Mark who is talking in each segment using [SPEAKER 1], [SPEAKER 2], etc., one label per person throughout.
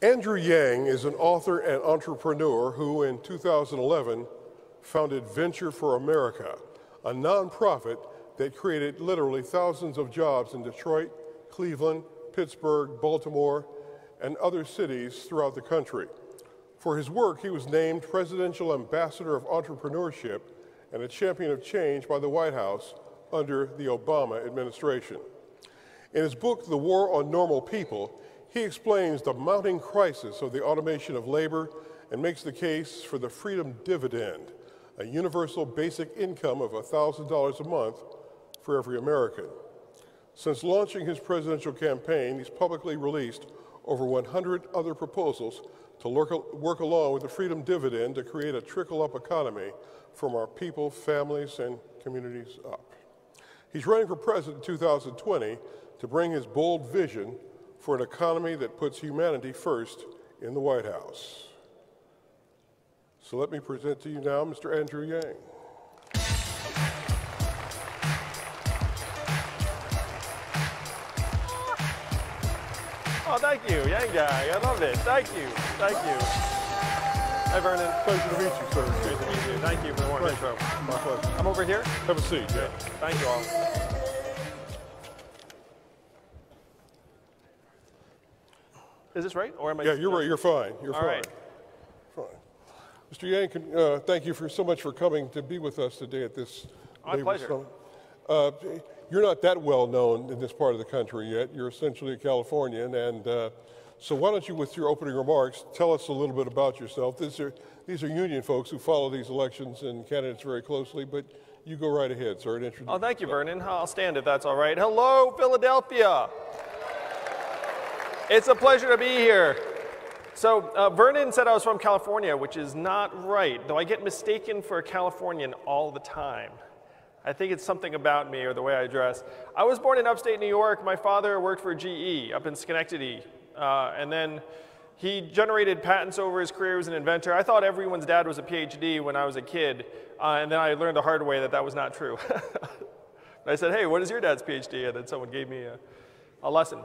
[SPEAKER 1] Andrew Yang is an author and entrepreneur who, in 2011, founded Venture for America, a nonprofit that created literally thousands of jobs in Detroit, Cleveland, Pittsburgh, Baltimore, and other cities throughout the country. For his work, he was named Presidential Ambassador of Entrepreneurship and a Champion of Change by the White House under the Obama administration. In his book, The War on Normal People, he explains the mounting crisis of the automation of labor and makes the case for the freedom dividend, a universal basic income of $1,000 a month for every American. Since launching his presidential campaign, he's publicly released over 100 other proposals to work along with the freedom dividend to create a trickle-up economy from our people, families, and communities up. He's running for president in 2020 to bring his bold vision for an economy that puts humanity first in the White House. So let me present to you now Mr. Andrew Yang.
[SPEAKER 2] Oh, thank you, Yang guy. I love it. Thank you. Thank you. Hi, Vernon.
[SPEAKER 1] Pleasure to meet you, sir.
[SPEAKER 2] Great to meet you. Thank you for the warm intro.
[SPEAKER 1] My pleasure.
[SPEAKER 2] I'm over here.
[SPEAKER 1] Have a seat, yeah.
[SPEAKER 2] Thank you all. Is this right? Or am I?
[SPEAKER 1] Yeah, you're right. You're fine. You're
[SPEAKER 2] all
[SPEAKER 1] fine.
[SPEAKER 2] Right.
[SPEAKER 1] Fine. Mr. Yang, thank you so much for coming to be with us today at this
[SPEAKER 2] My pleasure.
[SPEAKER 1] Summit. You're not that well known in this part of the country yet. You're essentially a Californian, and so why don't you, with your opening remarks, tell us a little bit about yourself. These are union folks who follow these elections and candidates very closely, but you go right ahead, sir, and introduce.
[SPEAKER 2] Oh, thank you, Vernon. I'll stand if that's all right. Hello, Philadelphia. It's a pleasure to be here. So Vernon said I was from California, which is not right, though I get mistaken for a Californian all the time. I think it's something about me or the way I dress. I was born in upstate New York. My father worked for GE up in Schenectady, and then he generated patents over his career as an inventor. I thought everyone's dad was a PhD when I was a kid, and then I learned the hard way that that was not true. I said, hey, what is your dad's PhD? And then someone gave me a lesson.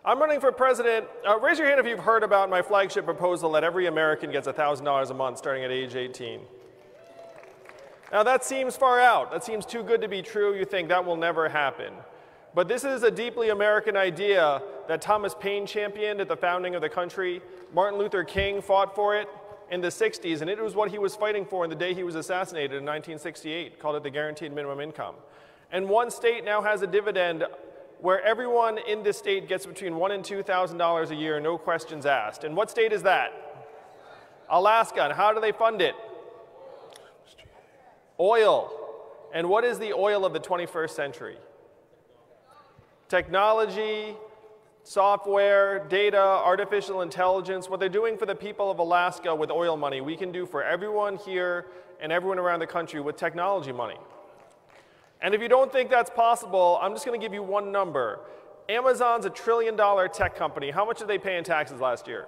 [SPEAKER 2] I'm running for president. Raise your hand if you've heard about my flagship proposal that every American gets $1,000 a month starting at age 18. Now that seems far out. That seems too good to be true. You think that will never happen. But this is a deeply American idea that Thomas Paine championed at the founding of the country. Martin Luther King fought for it in the 60s, and it was what he was fighting for in the day he was assassinated in 1968, called it the guaranteed minimum income. And one state now has a dividend where everyone in this state gets between $1,000 and $2,000 a year, no questions asked. And what state is that? Alaska. And how do they fund it? Oil. And what is the oil of the 21st century? Technology, software, data, artificial intelligence. What they're doing for the people of Alaska with oil money, we can do for everyone here and everyone around the country with technology money. And if you don't think that's possible, I'm just going to give you one number. Amazon's $1 trillion tech company. How much did they pay in taxes last year?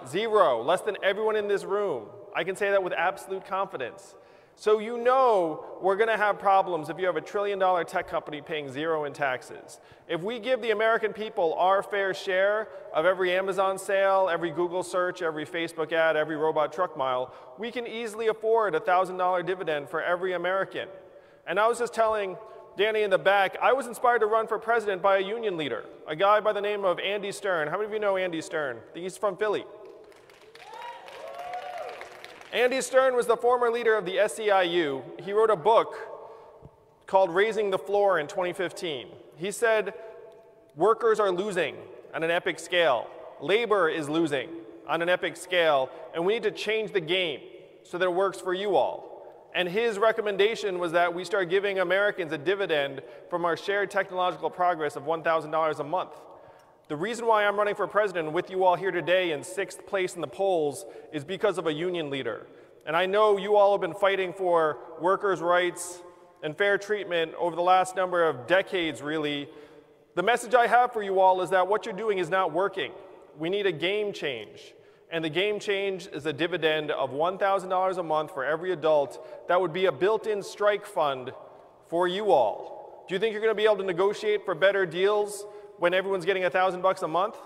[SPEAKER 2] Zero. Less than everyone in this room. I can say that with absolute confidence. So you know we're going to have problems if you have $1 trillion tech company paying zero in taxes. If we give the American people our fair share of every Amazon sale, every Google search, every Facebook ad, every robot truck mile, we can easily afford a $1,000 dividend for every American. And I was just telling Danny in the back, I was inspired to run for president by a union leader, a guy by the name of Andy Stern. How many of you know Andy Stern? He's from Philly. Andy Stern was the former leader of the SEIU. He wrote a book called Raising the Floor in 2015. He said, workers are losing on an epic scale. Labor is losing on an epic scale, and we need to change the game so that it works for you all. And his recommendation was that we start giving Americans a dividend from our shared technological progress of $1,000 a month. The reason why I'm running for president with you all here today in 6th place in the polls is because of a union leader. And I know you all have been fighting for workers' rights and fair treatment over the last number of decades, really. The message I have for you all is that what you're doing is not working. We need a game change. And the game change is a dividend of $1,000 a month for every adult. That would be a built-in strike fund for you all. Do you think you're going to be able to negotiate for better deals when everyone's getting $1,000 a month?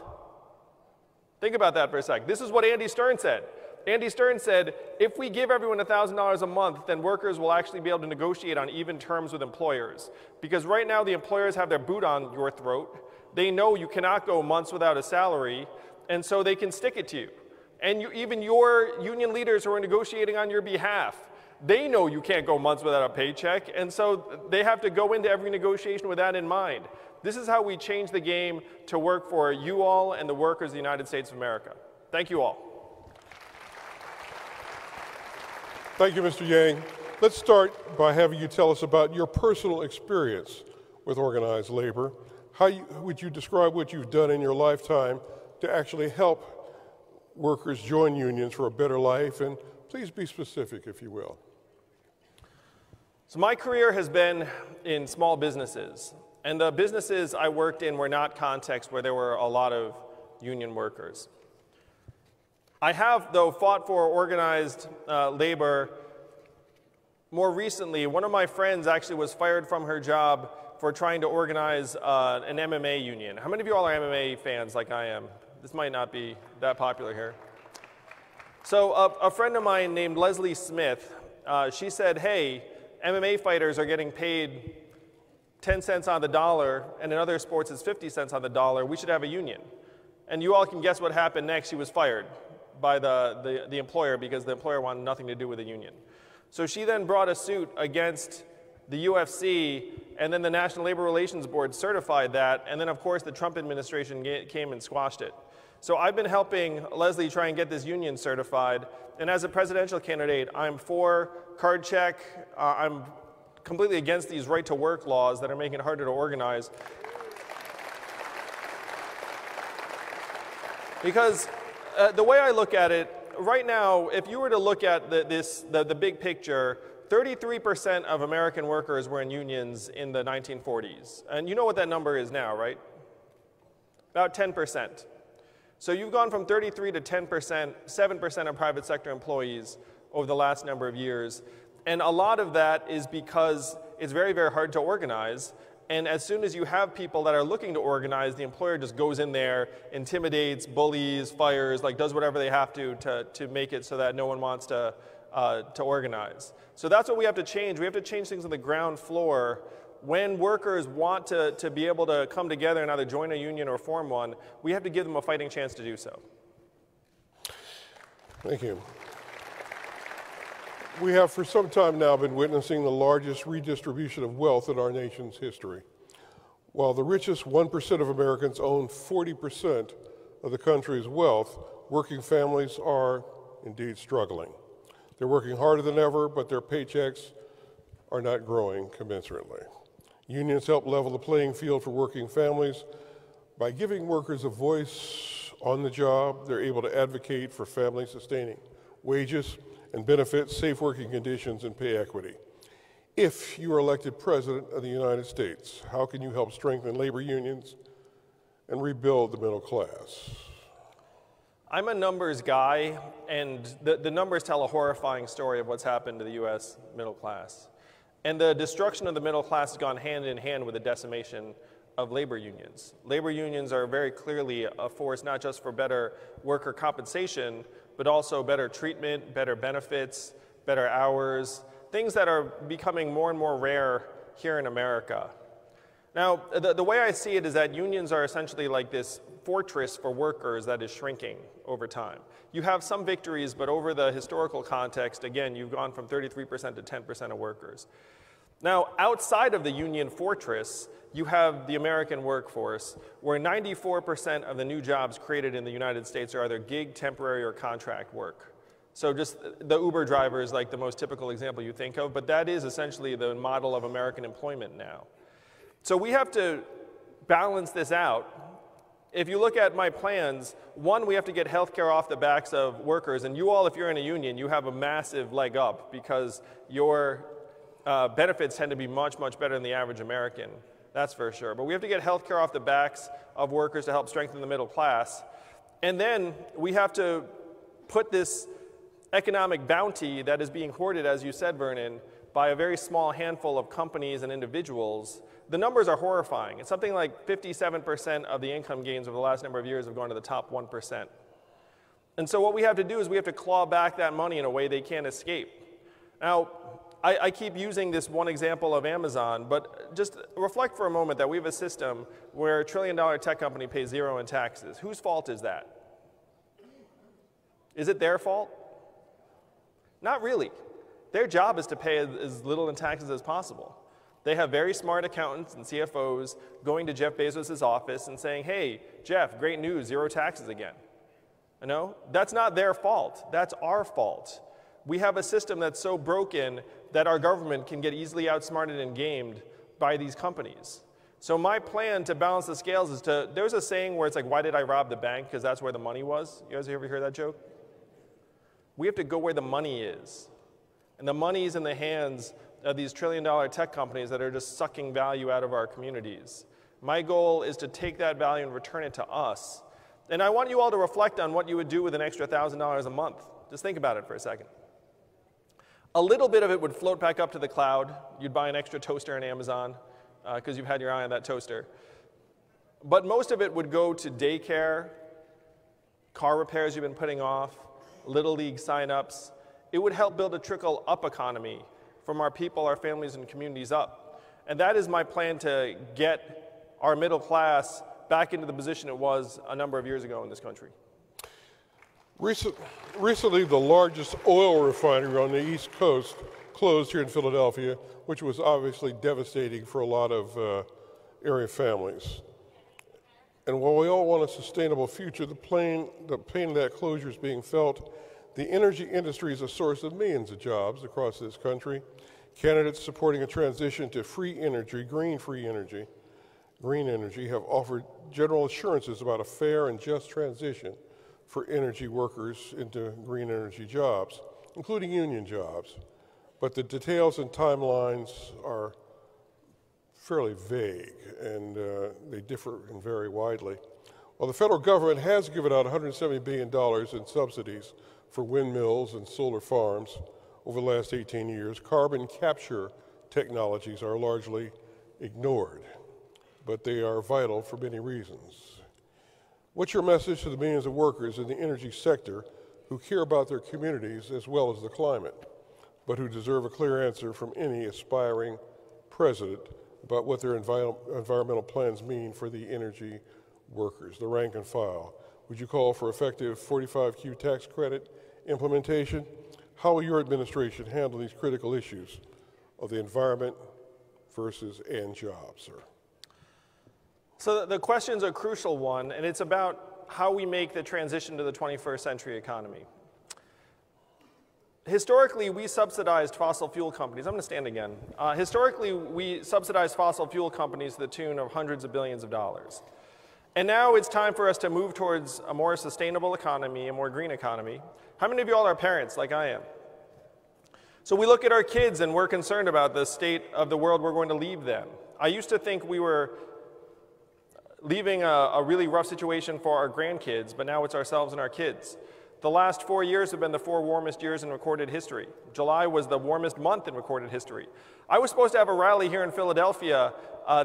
[SPEAKER 2] Think about that for a sec. This is what Andy Stern said. Andy Stern said, if we give everyone $1,000 a month, then workers will actually be able to negotiate on even terms with employers. Because right now the employers have their boot on your throat. They know you cannot go months without a salary, and so they can stick it to you. And even your union leaders who are negotiating on your behalf, they know you can't go months without a paycheck, and so they have to go into every negotiation with that in mind. This is how we change the game to work for you all and the workers of the United States of America. Thank you all.
[SPEAKER 1] Thank you, Mr. Yang. Let's start by having you tell us about your personal experience with organized labor. Would you describe what you've done in your lifetime to actually help workers join unions for a better life? And please be specific, if you will.
[SPEAKER 2] So my career has been in small businesses. And the businesses I worked in were not contexts where there were a lot of union workers. I have, though, fought for organized labor more recently. One of my friends actually was fired from her job for trying to organize an MMA union. How many of you all are MMA fans like I am? This might not be that popular here. So a friend of mine named Leslie Smith, she said, hey, MMA fighters are getting paid 10 cents on the dollar, and in other sports it's 50 cents on the dollar. We should have a union. And you all can guess what happened next. She was fired by the employer because the employer wanted nothing to do with the union. So she then brought a suit against the UFC, and then the National Labor Relations Board certified that, and then of course the Trump administration came and squashed it. So I've been helping Leslie try and get this union certified, and as a presidential candidate, I'm for card check. I'm completely against these right-to-work laws that are making it harder to organize. Because the way I look at it, right now, if you were to look at the big picture, 33% of American workers were in unions in the 1940s. And you know what that number is now, right? About 10%. So you've gone from 33 to 10%, 7% of private sector employees over the last number of years. And a lot of that is because it's very, very hard to organize. And as soon as you have people that are looking to organize, the employer just goes in there, intimidates, bullies, fires, like does whatever they have to make it so that no one wants to organize. So that's what we have to change. We have to change things on the ground floor. When workers want to be able to come together and either join a union or form one, we have to give them a fighting chance to do so.
[SPEAKER 1] Thank you. We have for some time now been witnessing the largest redistribution of wealth in our nation's history. While the richest 1% of Americans own 40% of the country's wealth, working families are indeed struggling. They're working harder than ever, but their paychecks are not growing commensurately. Unions help level the playing field for working families. By giving workers a voice on the job, they're able to advocate for family-sustaining wages and benefits, safe working conditions, and pay equity. If you are elected President of the United States, how can you help strengthen labor unions and rebuild the middle class?
[SPEAKER 2] I'm a numbers guy, and the numbers tell a horrifying story of what's happened to the US middle class. And the destruction of the middle class has gone hand in hand with the decimation of labor unions. Labor unions are very clearly a force not just for better worker compensation, but also better treatment, better benefits, better hours, things that are becoming more and more rare here in America. Now, the way I see it is that unions are essentially like this fortress for workers that is shrinking over time. You have some victories, but over the historical context, again, you've gone from 33% to 10% of workers. Now, outside of the union fortress, you have the American workforce, where 94% of the new jobs created in the United States are either gig, temporary, or contract work. So just the Uber driver is like the most typical example you think of, but that is essentially the model of American employment now. So we have to balance this out. If you look at my plans, one, we have to get healthcare off the backs of workers, and you all, if you're in a union, you have a massive leg up because your benefits tend to be much, much better than the average American. That's for sure. But we have to get health care off the backs of workers to help strengthen the middle class. And then we have to put this economic bounty that is being hoarded, as you said, Vernon, by a very small handful of companies and individuals, the numbers are horrifying. It's something like 57% of the income gains over the last number of years have gone to the top 1%. And so what we have to do is we have to claw back that money in a way they can't escape. Now, I keep using this one example of Amazon, but just reflect for a moment that we have a system where a $1 trillion tech company pays zero in taxes. Whose fault is that? Is it their fault? Not really. Their job is to pay as little in taxes as possible. They have very smart accountants and CFOs going to Jeff Bezos' office and saying, hey, Jeff, great news, zero taxes again. You know, that's not their fault. That's our fault. We have a system that's so broken that our government can get easily outsmarted and gamed by these companies. So my plan to balance the scales is to, there's a saying where it's like, why did I rob the bank? Because that's where the money was. You guys ever hear that joke? We have to go where the money is. And the money is in the hands of these $1 trillion tech companies that are just sucking value out of our communities. My goal is to take that value and return it to us. And I want you all to reflect on what you would do with an extra $1,000 a month. Just think about it for a second. A little bit of it would float back up to the cloud. You'd buy an extra toaster on Amazon because you've had your eye on that toaster. But most of it would go to daycare, car repairs you've been putting off, Little League signups. It would help build a trickle-up economy from our people, our families, and communities up. And that is my plan to get our middle class back into the position it was a number of years ago in this country.
[SPEAKER 1] Recently, the largest oil refinery on the East Coast closed here in Philadelphia, which was obviously devastating for a lot of area families. And while we all want a sustainable future, the pain of that closure is being felt. The energy industry is a source of millions of jobs across this country. Candidates supporting a transition to free energy, green energy, have offered general assurances about a fair and just transition for energy workers into green energy jobs, including union jobs. But the details and timelines are fairly vague, and they differ and vary widely. While the federal government has given out $170 billion in subsidies for windmills and solar farms over the last 18 years, carbon capture technologies are largely ignored, but they are vital for many reasons. What's your message to the millions of workers in the energy sector who care about their communities as well as the climate, but who deserve a clear answer from any aspiring president about what their environmental plans mean for the energy workers, the rank and file? Would you call for effective 45Q tax credit implementation? How will your administration handle these critical issues of the environment and jobs, sir?
[SPEAKER 2] So the question's a crucial one, and it's about how we make the transition to the 21st century economy. Historically, we subsidized fossil fuel companies. I'm going to stand again. Historically, we subsidized fossil fuel companies to the tune of hundreds of billions of dollars. And now it's time for us to move towards a more sustainable economy, a more green economy. How many of you all are parents like I am? So we look at our kids and we're concerned about the state of the world we're going to leave them. I used to think we were leaving a really rough situation for our grandkids, but now it's ourselves and our kids. The last 4 years have been the 4 warmest years in recorded history. July was the warmest month in recorded history. I was supposed to have a rally here in Philadelphia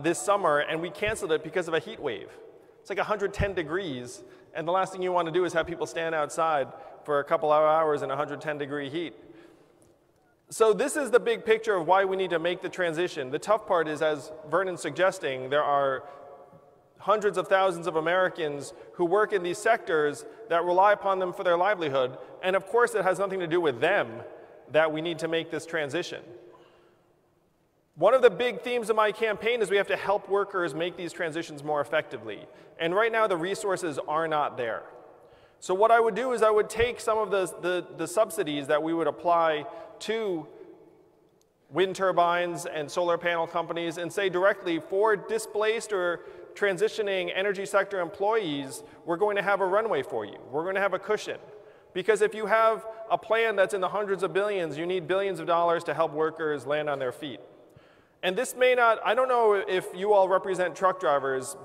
[SPEAKER 2] this summer, and we canceled it because of a heat wave. It's like 110 degrees, and the last thing you want to do is have people stand outside for a couple of hours in 110-degree heat. So this is the big picture of why we need to make the transition. The tough part is, as Vernon's suggesting, there are hundreds of thousands of Americans who work in these sectors that rely upon them for their livelihood. And of course, it has nothing to do with them that we need to make this transition. One of the big themes of my campaign is we have to help workers make these transitions more effectively. And right now, the resources are not there. So what I would do is I would take some of the subsidies that we would apply to wind turbines and solar panel companies and say directly, for displaced or transitioning energy sector employees, we're going to have a runway for you. We're going to have a cushion. Because if you have a plan that's in the hundreds of billions, you need billions of dollars to help workers land on their feet. And this may not, I don't know if you all represent truck drivers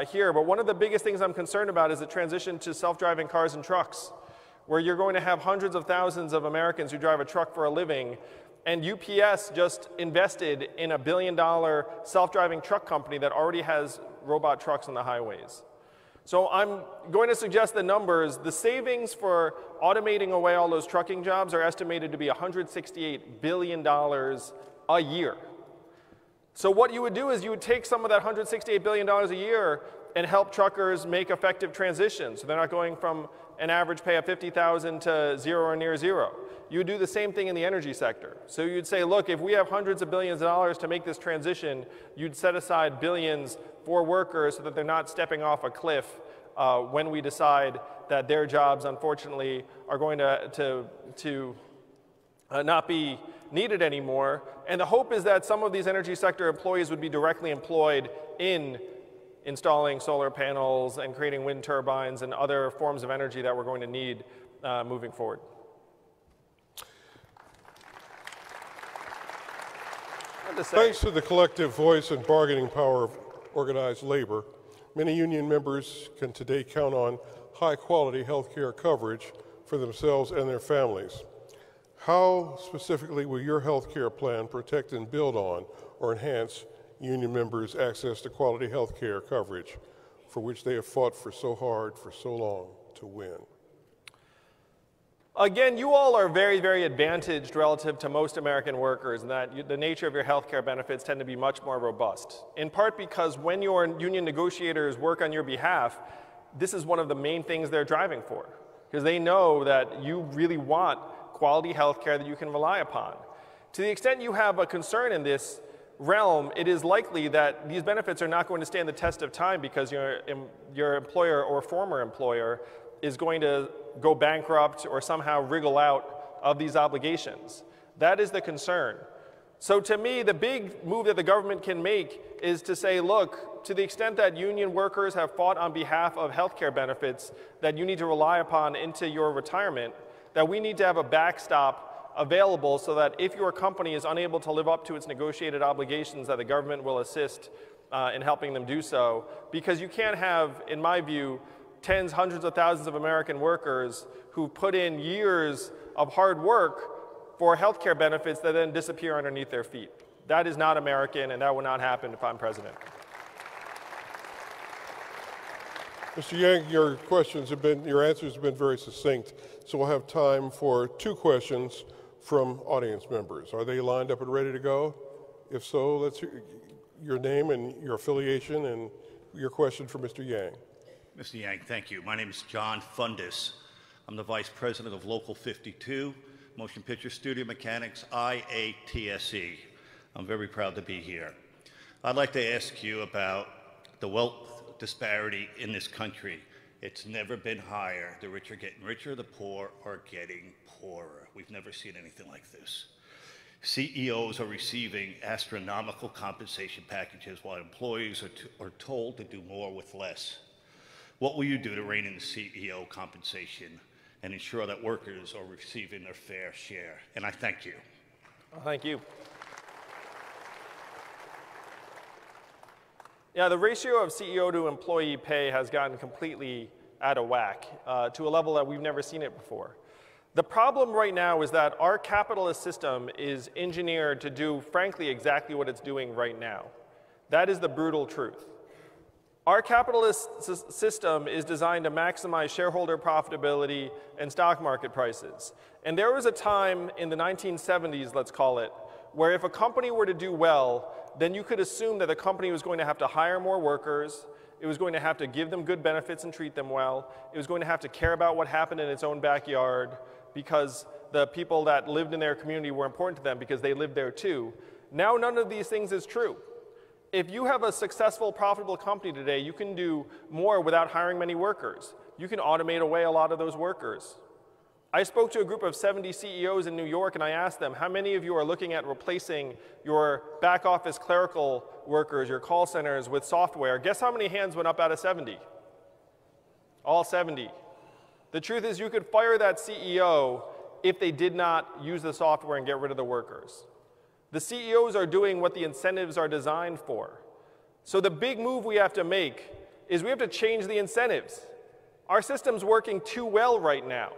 [SPEAKER 2] here, but one of the biggest things I'm concerned about is the transition to self-driving cars and trucks, where you're going to have hundreds of thousands of Americans who drive a truck for a living And UPS just invested in $1 billion self-driving truck company that already has robot trucks on the highways. So I'm going to suggest the numbers. The savings for automating away all those trucking jobs are estimated to be $168 billion a year. So what you would do is you would take some of that $168 billion a year and help truckers make effective transitions. So they're not going from an average pay of $50,000 to zero or near zero. You would do the same thing in the energy sector. So you'd say, look, if we have hundreds of billions of dollars to make this transition, you'd set aside billions for workers so that they're not stepping off a cliff when we decide that their jobs, unfortunately, are going to not be needed anymore. And the hope is that some of these energy sector employees would be directly employed in installing solar panels and creating wind turbines and other forms of energy that we're going to need moving forward.
[SPEAKER 1] Thanks to the collective voice and bargaining power of organized labor, many union members can today count on high-quality health care coverage for themselves and their families. How specifically will your health care plan protect and build on or enhance union members' access to quality health care coverage for which they have fought for so hard for so long to win?
[SPEAKER 2] Again, you all are very, very advantaged relative to most American workers in that the nature of your health care benefits tend to be much more robust, in part because when your union negotiators work on your behalf, this is one of the main things they're driving for, because they know that you really want quality health care that you can rely upon. To the extent you have a concern in this realm, it is likely that these benefits are not going to stand the test of time because your employer or former employer is going to go bankrupt or somehow wriggle out of these obligations. That is the concern. So to me, the big move that the government can make is to say, look, to the extent that union workers have fought on behalf of healthcare benefits that you need to rely upon into your retirement, that we need to have a backstop available so that if your company is unable to live up to its negotiated obligations, that the government will assist in helping them do so. Because you can't have, in my view, tens, hundreds of thousands of American workers who put in years of hard work for healthcare benefits that then disappear underneath their feet. That is not American, and that will not happen if I'm president.
[SPEAKER 1] Mr. Yang, your answers have been very succinct, so we'll have time for 2 questions from audience members. Are they lined up and ready to go? If so, let's hear your name and your affiliation and your question for Mr. Yang.
[SPEAKER 3] Mr. Yang, thank you. My name is John Fundis. I'm the Vice President of Local 52, Motion Picture Studio Mechanics, IATSE. I'm very proud to be here. I'd like to ask you about the wealth disparity in this country. It's never been higher. The rich are getting richer, the poor are getting poorer. We've never seen anything like this. CEOs are receiving astronomical compensation packages while employees are told to do more with less. What will you do to rein in the CEO compensation and ensure that workers are receiving their fair share? And I thank you.
[SPEAKER 2] Thank you. Yeah, the ratio of CEO to employee pay has gotten completely out of whack to a level that we've never seen it before. The problem right now is that our capitalist system is engineered to do, frankly, exactly what it's doing right now. That is the brutal truth. Our capitalist system is designed to maximize shareholder profitability and stock market prices. And there was a time in the 1970s, let's call it, where if a company were to do well, then you could assume that the company was going to have to hire more workers, it was going to have to give them good benefits and treat them well, it was going to have to care about what happened in its own backyard because the people that lived in their community were important to them because they lived there too. Now none of these things is true. If you have a successful, profitable company today, you can do more without hiring many workers. You can automate away a lot of those workers. I spoke to a group of 70 CEOs in New York and I asked them, how many of you are looking at replacing your back office clerical workers, your call centers with software? Guess how many hands went up out of 70? All 70. The truth is you could fire that CEO if they did not use the software and get rid of the workers. The CEOs are doing what the incentives are designed for. So the big move we have to make is we have to change the incentives. Our system's working too well right now.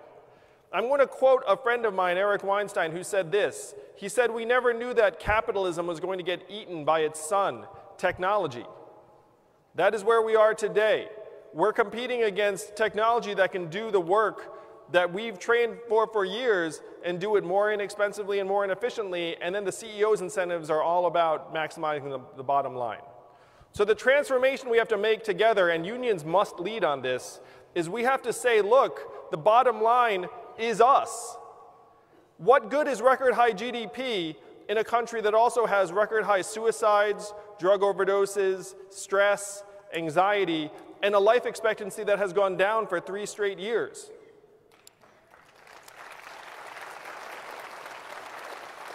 [SPEAKER 2] I'm going to quote a friend of mine, Eric Weinstein, who said this. He said, "We never knew that capitalism was going to get eaten by its son, technology." That is where we are today. We're competing against technology that can do the work that we've trained for years and do it more inexpensively and more inefficiently, and then the CEO's incentives are all about maximizing the bottom line. So the transformation we have to make together, and unions must lead on this, is we have to say, look, the bottom line is us. What good is record high GDP in a country that also has record high suicides, drug overdoses, stress, anxiety, and a life expectancy that has gone down for 3 straight years?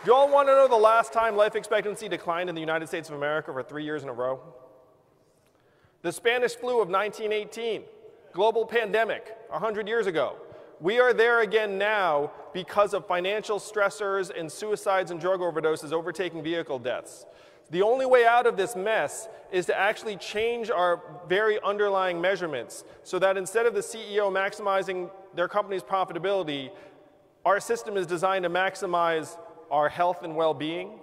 [SPEAKER 2] Do you all want to know the last time life expectancy declined in the United States of America for 3 years in a row? The Spanish flu of 1918, global pandemic 100 years ago. We are there again now because of financial stressors and suicides and drug overdoses overtaking vehicle deaths. The only way out of this mess is to actually change our very underlying measurements so that instead of the CEO maximizing their company's profitability, our system is designed to maximize our health and well-being,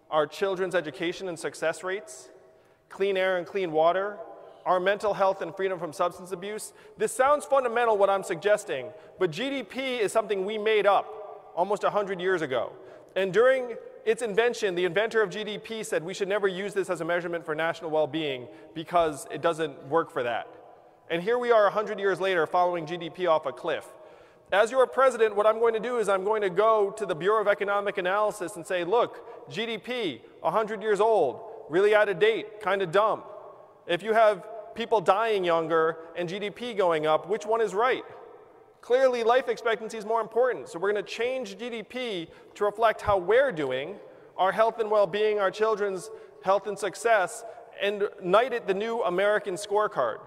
[SPEAKER 2] our children's education and success rates, clean air and clean water, our mental health and freedom from substance abuse. This sounds fundamental, what I'm suggesting, but GDP is something we made up almost 100 years ago. And during its invention, the inventor of GDP said we should never use this as a measurement for national well-being because it doesn't work for that. And here we are 100 years later following GDP off a cliff. As your president, what I'm going to do is I'm going to go to the Bureau of Economic Analysis and say, look, GDP, 100 years old, really out of date, kind of dumb. If you have people dying younger and GDP going up, which one is right? Clearly, life expectancy is more important. So we're going to change GDP to reflect how we're doing, our health and well-being, our children's health and success, and knight it the new American scorecard.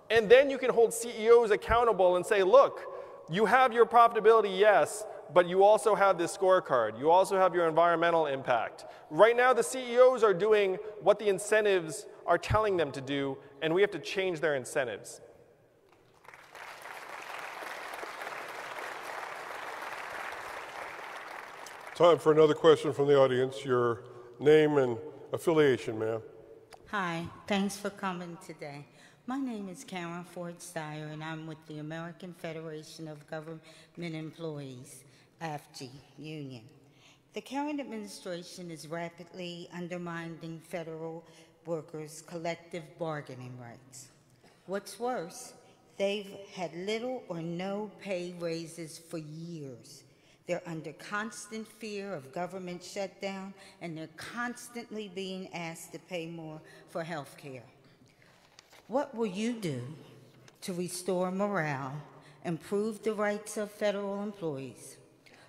[SPEAKER 2] And then you can hold CEOs accountable and say, look, you have your profitability, yes, but you also have this scorecard. You also have your environmental impact. Right now, the CEOs are doing what the incentives are telling them to do, and we have to change their incentives.
[SPEAKER 1] Time for another question from the audience. Your name and affiliation, ma'am.
[SPEAKER 4] Hi, thanks for coming today. My name is Karen Ford Steyer, and I'm with the American Federation of Government Employees, AFG Union. The current administration is rapidly undermining federal workers' collective bargaining rights. What's worse, they've had little or no pay raises for years. They're under constant fear of government shutdown, and they're constantly being asked to pay more for health care. What will you do to restore morale, improve the rights of federal employees?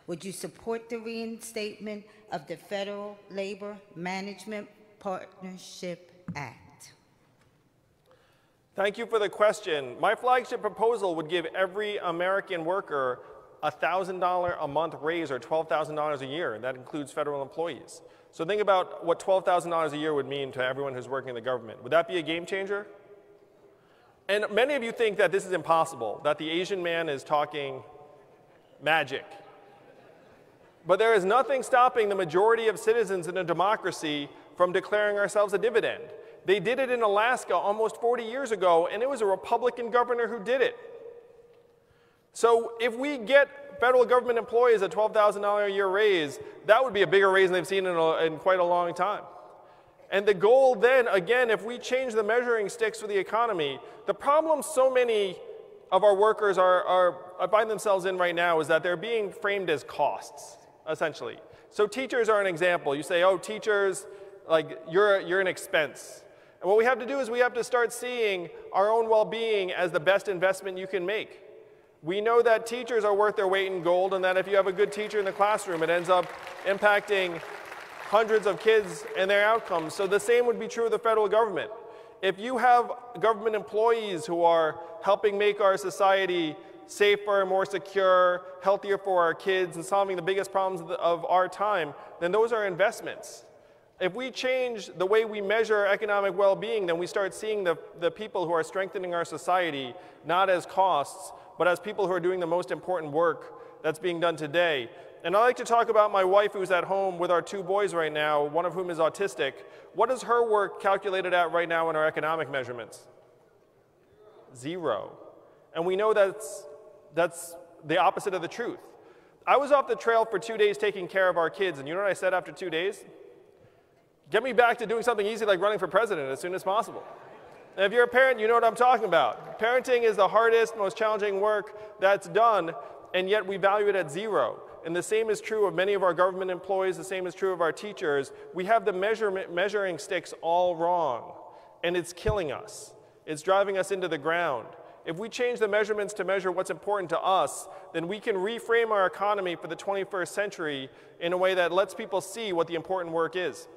[SPEAKER 4] Would you support the reinstatement of the Federal Labor Management Partnership Act?
[SPEAKER 2] Thank you for the question. My flagship proposal would give every American worker a $1,000 a month raise, or $12,000 a year, and that includes federal employees. So think about what $12,000 a year would mean to everyone who's working in the government. Would that be a game changer? And many of you think that this is impossible, that the Asian man is talking magic. But there is nothing stopping the majority of citizens in a democracy from declaring ourselves a dividend. They did it in Alaska almost 40 years ago, and it was a Republican governor who did it. So if we get federal government employees a $12,000 a year raise, that would be a bigger raise than they've seen in quite a long time. And the goal then, again, if we change the measuring sticks for the economy, the problem so many of our workers find themselves in right now is that they're being framed as costs, essentially. So teachers are an example. You say, oh, teachers, like, you're an expense. And what we have to do is we have to start seeing our own well-being as the best investment you can make. We know that teachers are worth their weight in gold, and that if you have a good teacher in the classroom, it ends up impacting hundreds of kids and their outcomes. So the same would be true of the federal government. If you have government employees who are helping make our society safer, more secure, healthier for our kids, and solving the biggest problems of our time, then those are investments. If we change the way we measure economic well-being, then we start seeing the people who are strengthening our society not as costs, but as people who are doing the most important work that's being done today. And I like to talk about my wife who's at home with our 2 boys right now, one of whom is autistic. What is her work calculated at right now in our economic measurements? 0. And we know that's the opposite of the truth. I was off the trail for 2 days taking care of our kids, and you know what I said after 2 days? Get me back to doing something easy like running for president as soon as possible. And if you're a parent, you know what I'm talking about. Parenting is the hardest, most challenging work that's done, and yet we value it at 0. And the same is true of many of our government employees, the same is true of our teachers. We have the measuring sticks all wrong, and it's killing us. It's driving us into the ground. If we change the measurements to measure what's important to us, then we can reframe our economy for the 21st century in a way that lets people see what the important work is.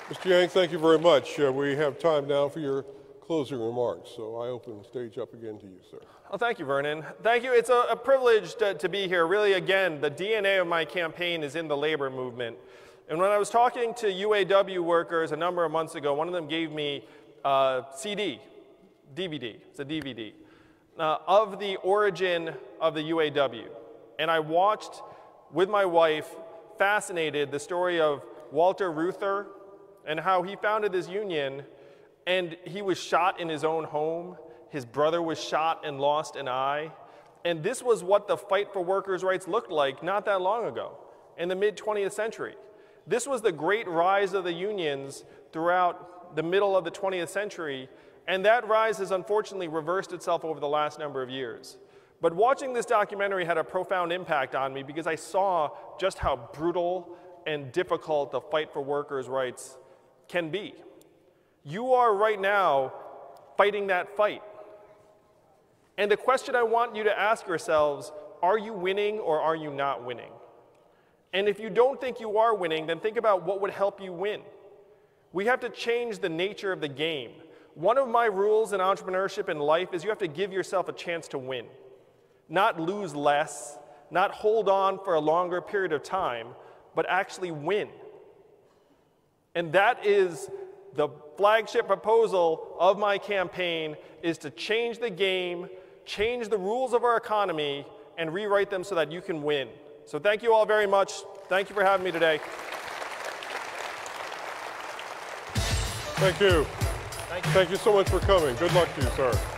[SPEAKER 1] Mr. Yang, thank you very much. We have time now for your closing remarks, so I open the stage up again to you, sir.
[SPEAKER 2] Well, thank you, Vernon. Thank you. It's a privilege to be here. Really, again, the DNA of my campaign is in the labor movement. And when I was talking to UAW workers a number of months ago, one of them gave me a DVD, it's a DVD, of the origin of the UAW. And I watched, with my wife, fascinated, the story of Walter Reuther and how he founded this union, and he was shot in his own home. His brother was shot and lost an eye. And this was what the fight for workers' rights looked like not that long ago, in the mid-20th century. This was the great rise of the unions throughout the middle of the 20th century, and that rise has unfortunately reversed itself over the last number of years. But watching this documentary had a profound impact on me because I saw just how brutal and difficult the fight for workers' rights can be. You are right now fighting that fight. And the question I want you to ask yourselves, are you winning or are you not winning? And if you don't think you are winning, then think about what would help you win. We have to change the nature of the game. One of my rules in entrepreneurship and life is you have to give yourself a chance to win. Not lose less, not hold on for a longer period of time, but actually win. And that is the flagship proposal of my campaign, is to change the game, change the rules of our economy, and rewrite them so that you can win. So thank you all very much. Thank you for having me today.
[SPEAKER 1] Thank you. Thank you so much for coming. Good luck to you, sir.